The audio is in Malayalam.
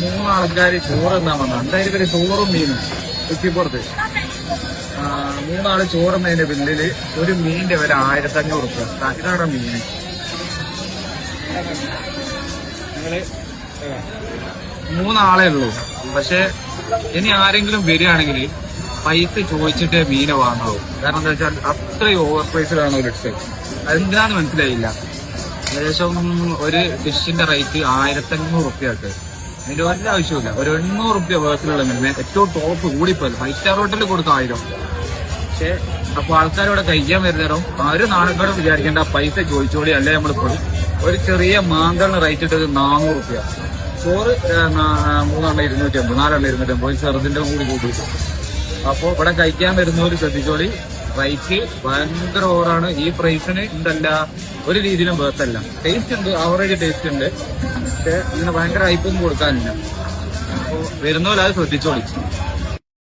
മൂന്നാൾക്കാർ ചോറ് എന്നാ വന്നത്. എന്തായാലും ഇവര് ചോറും മീനും ഉച്ചിപ്പുറത്ത് 3 ആള് ചോറുന്നതിന്റെ ബില്ലില് ഒരു മീനിന്റെ വില 1500 റുപ്യ. ഇതാണ് മീന്. ഞങ്ങള് 3 ആളേ ഉള്ളൂ. പക്ഷെ ഇനി ആരെങ്കിലും വരികയാണെങ്കിൽ പൈസ ചോദിച്ചിട്ടേ മീനെ വാങ്ങാവൂ. കാരണം എന്താ വെച്ചാൽ അത്രയും ഓവർ പ്രൈസിലാണ് അവരിട്ട്. അതെന്തിനാന്ന് മനസ്സിലായില്ല. ഏകദേശം ഒരു ഫിഷിന്റെ റേറ്റ് 1500 റുപ്യക്ക്. അതിന്റെ ഒരാവശ്യമില്ല. ഒരു 800 റുപ്യ വേർത്തിലുള്ള മീൻ ഏറ്റവും ടോപ്പ് കൂടിപ്പോയി 5 സ്റ്റാർ ഹോട്ടലിൽ കൊടുത്ത 1000. പക്ഷെ അപ്പൊ ആൾക്കാരോടെ കഴിക്കാൻ വരുന്നേരം ഒരു നാളെക്കാളും വിചാരിക്കേണ്ട പൈസ ചോദിച്ചോളി. അല്ലെ നമ്മളിപ്പോൾ ഒരു ചെറിയ മാന്തളിന് റേറ്റ് ഇട്ടത് 400 റുപ്യ. ചോറ് 3 250, 4 250, ചെറുതിന്റെ കൂടി കൂട്ടി. അപ്പൊ ഇവിടെ കഴിക്കാൻ വരുന്നവര് ശ്രദ്ധിച്ചോളി. റേറ്റ് ഭയങ്കര ഓവറാണ്. ഈ പ്രൈസിന് ഉണ്ടല്ല ഒരു രീതിയിലും വേർത്തല്ല. ടേസ്റ്റ് ഉണ്ട്, ആവറേജ് ടേസ്റ്റ് ഉണ്ട്. പക്ഷെ ഇങ്ങനെ ഭയങ്കര ഹൈപ്പൊന്നും കൊടുക്കാനില്ല. അപ്പൊ വരുന്നവരത് ശ്രദ്ധിച്ചോളി.